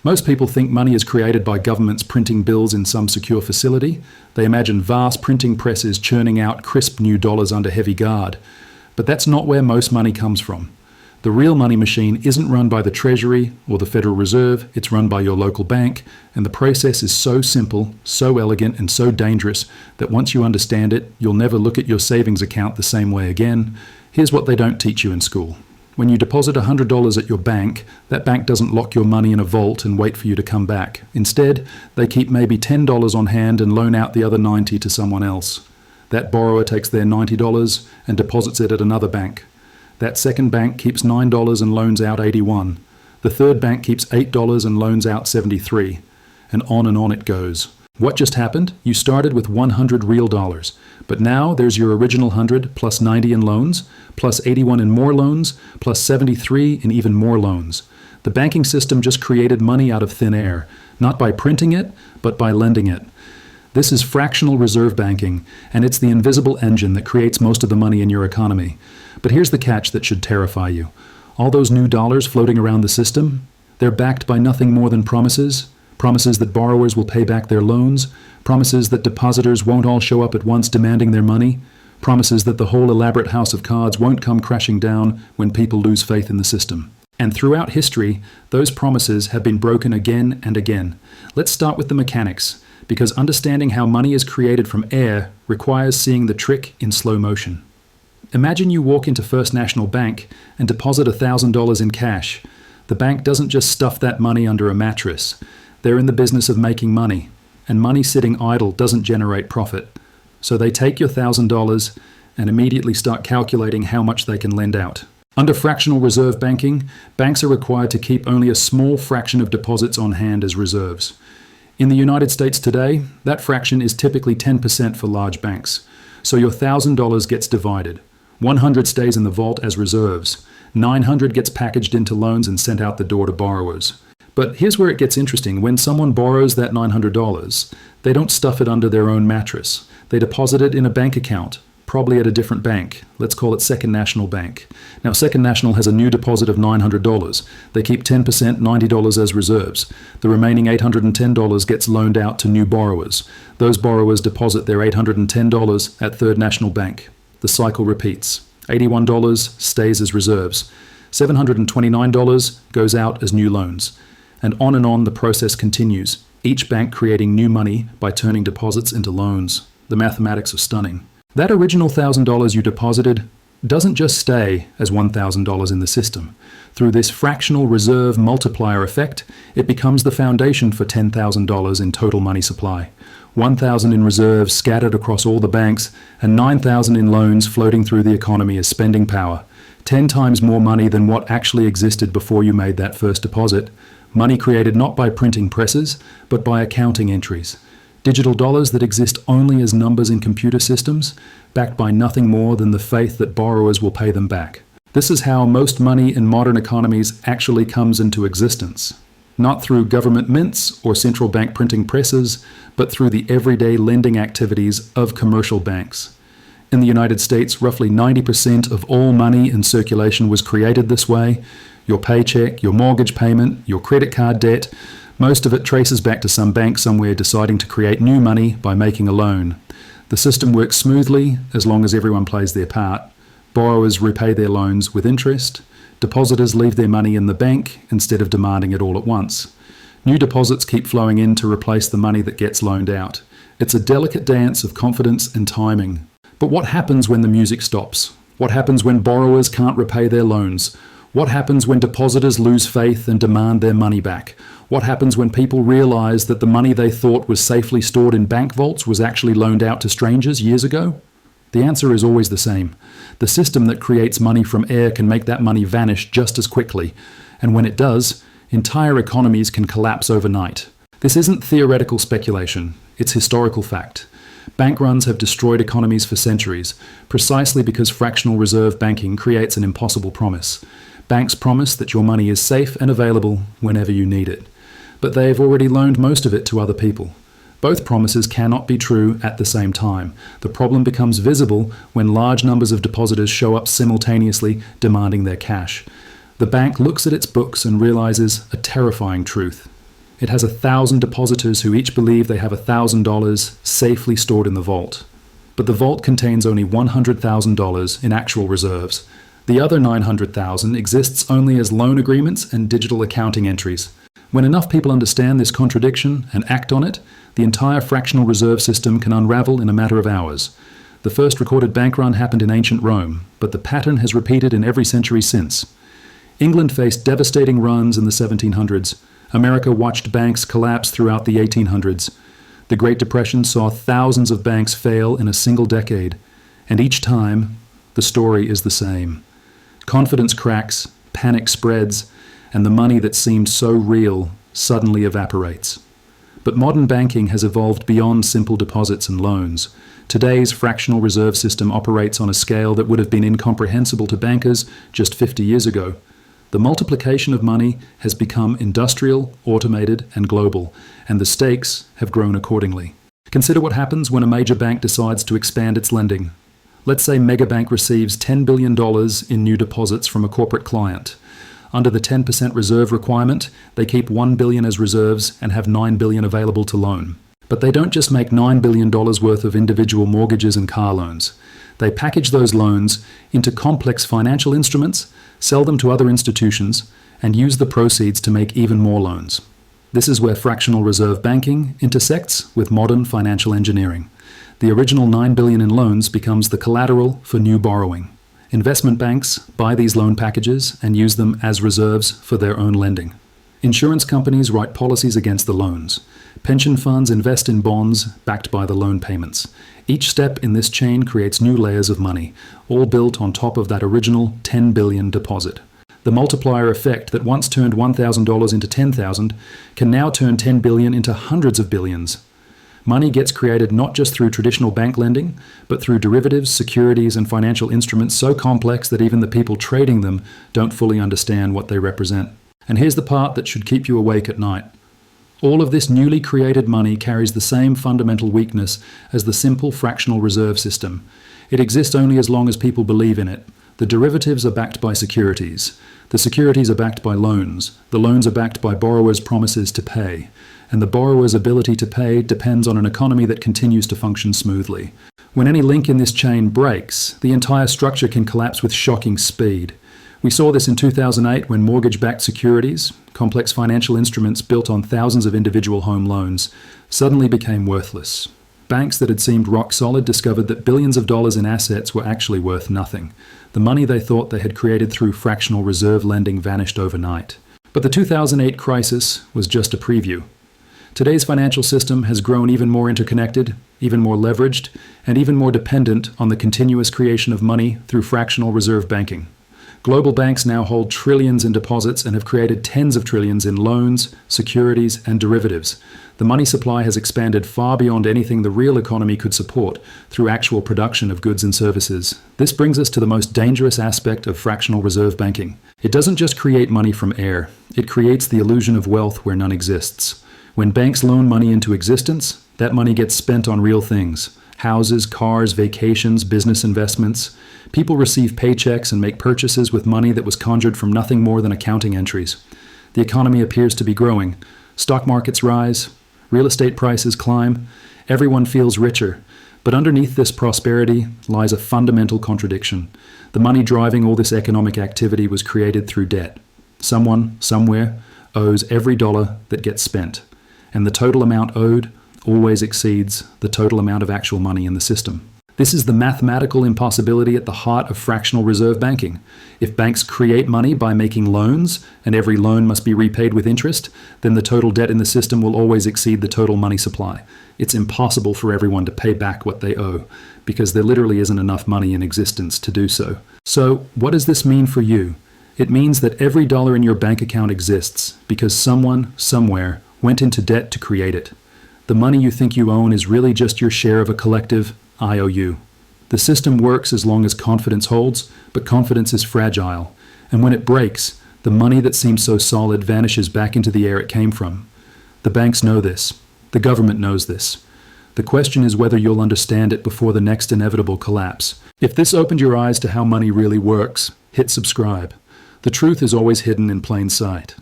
Most people think money is created by governments printing bills in some secure facility. They imagine vast printing presses churning out crisp new dollars under heavy guard. But that's not where most money comes from. The real money machine isn't run by the Treasury or the Federal Reserve, it's run by your local bank, and the process is so simple, so elegant, and so dangerous that once you understand it, you'll never look at your savings account the same way again. Here's what they don't teach you in school. When you deposit $100 at your bank, that bank doesn't lock your money in a vault and wait for you to come back. Instead, they keep maybe $10 on hand and loan out the other $90 to someone else. That borrower takes their $90 and deposits it at another bank. That second bank keeps $9 and loans out $81. The third bank keeps $8 and loans out $73. And on it goes. What just happened? You started with 100 real dollars, but now there's your original 100 plus 90 in loans, plus 81 in more loans, plus 73 in even more loans. The banking system just created money out of thin air, not by printing it, but by lending it. This is fractional reserve banking, and it's the invisible engine that creates most of the money in your economy. But here's the catch that should terrify you. All those new dollars floating around the system, they're backed by nothing more than promises. Promises that borrowers will pay back their loans, promises that depositors won't all show up at once demanding their money, promises that the whole elaborate house of cards won't come crashing down when people lose faith in the system. And throughout history, those promises have been broken again and again. Let's start with the mechanics, because understanding how money is created from air requires seeing the trick in slow motion. Imagine you walk into First National Bank and deposit $1,000 in cash. The bank doesn't just stuff that money under a mattress. They're in the business of making money, and money sitting idle doesn't generate profit. So they take your $1,000 and immediately start calculating how much they can lend out. Under fractional reserve banking, banks are required to keep only a small fraction of deposits on hand as reserves. In the United States today, that fraction is typically 10% for large banks. So your $1,000 gets divided. 100 stays in the vault as reserves. 900 gets packaged into loans and sent out the door to borrowers. But here's where it gets interesting. When someone borrows that $900, they don't stuff it under their own mattress. They deposit it in a bank account, probably at a different bank. Let's call it Second National Bank. Now, Second National has a new deposit of $900. They keep 10%, $90 as reserves. The remaining $810 gets loaned out to new borrowers. Those borrowers deposit their $810 at Third National Bank. The cycle repeats. $81 stays as reserves. $729 goes out as new loans. And on the process continues, each bank creating new money by turning deposits into loans. The mathematics are stunning. That original $1,000 you deposited doesn't just stay as $1,000 in the system. Through this fractional reserve multiplier effect, it becomes the foundation for $10,000 in total money supply. $1,000 in reserves scattered across all the banks, and $9,000 in loans floating through the economy as spending power. 10 times more money than what actually existed before you made that first deposit. Money created not by printing presses, but by accounting entries. Digital dollars that exist only as numbers in computer systems, backed by nothing more than the faith that borrowers will pay them back. This is how most money in modern economies actually comes into existence. Not through government mints or central bank printing presses, but through the everyday lending activities of commercial banks. In the United States, roughly 90% of all money in circulation was created this way. Your paycheck, your mortgage payment, your credit card debt, most of it traces back to some bank somewhere deciding to create new money by making a loan. The system works smoothly as long as everyone plays their part. Borrowers repay their loans with interest. Depositors leave their money in the bank instead of demanding it all at once. New deposits keep flowing in to replace the money that gets loaned out. It's a delicate dance of confidence and timing. But what happens when the music stops? What happens when borrowers can't repay their loans? What happens when depositors lose faith and demand their money back? What happens when people realize that the money they thought was safely stored in bank vaults was actually loaned out to strangers years ago? The answer is always the same. The system that creates money from air can make that money vanish just as quickly. And when it does, entire economies can collapse overnight. This isn't theoretical speculation, it's historical fact. Bank runs have destroyed economies for centuries, precisely because fractional reserve banking creates an impossible promise. Banks promise that your money is safe and available whenever you need it. But they have already loaned most of it to other people. Both promises cannot be true at the same time. The problem becomes visible when large numbers of depositors show up simultaneously demanding their cash. The bank looks at its books and realizes a terrifying truth. It has 1,000 depositors who each believe they have $1,000 safely stored in the vault. But the vault contains only $100,000 in actual reserves. The other $900,000 exists only as loan agreements and digital accounting entries. When enough people understand this contradiction and act on it, the entire fractional reserve system can unravel in a matter of hours. The first recorded bank run happened in ancient Rome, but the pattern has repeated in every century since. England faced devastating runs in the 1700s. America watched banks collapse throughout the 1800s. The Great Depression saw thousands of banks fail in a single decade, and each time, the story is the same. Confidence cracks, panic spreads, and the money that seemed so real suddenly evaporates. But modern banking has evolved beyond simple deposits and loans. Today's fractional reserve system operates on a scale that would have been incomprehensible to bankers just 50 years ago. The multiplication of money has become industrial, automated, and global, and the stakes have grown accordingly. Consider what happens when a major bank decides to expand its lending. Let's say Megabank receives $10 billion in new deposits from a corporate client. Under the 10% reserve requirement, they keep $1 billion as reserves and have $9 billion available to loan. But they don't just make $9 billion worth of individual mortgages and car loans. They package those loans into complex financial instruments, sell them to other institutions, and use the proceeds to make even more loans. This is where fractional reserve banking intersects with modern financial engineering. The original $9 billion in loans becomes the collateral for new borrowing. Investment banks buy these loan packages and use them as reserves for their own lending. Insurance companies write policies against the loans. Pension funds invest in bonds backed by the loan payments. Each step in this chain creates new layers of money, all built on top of that original $10 billion deposit. The multiplier effect that once turned $1,000 into $10,000 can now turn $10 billion into hundreds of billions. Money gets created not just through traditional bank lending, but through derivatives, securities, and financial instruments so complex that even the people trading them don't fully understand what they represent. And here's the part that should keep you awake at night. All of this newly created money carries the same fundamental weakness as the simple fractional reserve system. It exists only as long as people believe in it. The derivatives are backed by securities. The securities are backed by loans. The loans are backed by borrowers' promises to pay. And the borrower's ability to pay depends on an economy that continues to function smoothly. When any link in this chain breaks, the entire structure can collapse with shocking speed. We saw this in 2008 when mortgage-backed securities, complex financial instruments built on thousands of individual home loans, suddenly became worthless. Banks that had seemed rock solid discovered that billions of dollars in assets were actually worth nothing. The money they thought they had created through fractional reserve lending vanished overnight. But the 2008 crisis was just a preview. Today's financial system has grown even more interconnected, even more leveraged, and even more dependent on the continuous creation of money through fractional reserve banking. Global banks now hold trillions in deposits and have created tens of trillions in loans, securities, and derivatives. The money supply has expanded far beyond anything the real economy could support through actual production of goods and services. This brings us to the most dangerous aspect of fractional reserve banking. It doesn't just create money from air. It creates the illusion of wealth where none exists. When banks loan money into existence, that money gets spent on real things. Houses, cars, vacations, business investments. People receive paychecks and make purchases with money that was conjured from nothing more than accounting entries. The economy appears to be growing. Stock markets rise. Real estate prices climb. Everyone feels richer. But underneath this prosperity lies a fundamental contradiction. The money driving all this economic activity was created through debt. Someone, somewhere, owes every dollar that gets spent. And the total amount owed always exceeds the total amount of actual money in the system. This is the mathematical impossibility at the heart of fractional reserve banking. If banks create money by making loans, and every loan must be repaid with interest, then the total debt in the system will always exceed the total money supply. It's impossible for everyone to pay back what they owe, because there literally isn't enough money in existence to do so. So, what does this mean for you? It means that every dollar in your bank account exists because someone, somewhere, went into debt to create it. The money you think you own is really just your share of a collective IOU. The system works as long as confidence holds, but confidence is fragile. And when it breaks, the money that seems so solid vanishes back into the air it came from. The banks know this. The government knows this. The question is whether you'll understand it before the next inevitable collapse. If this opened your eyes to how money really works, hit subscribe. The truth is always hidden in plain sight.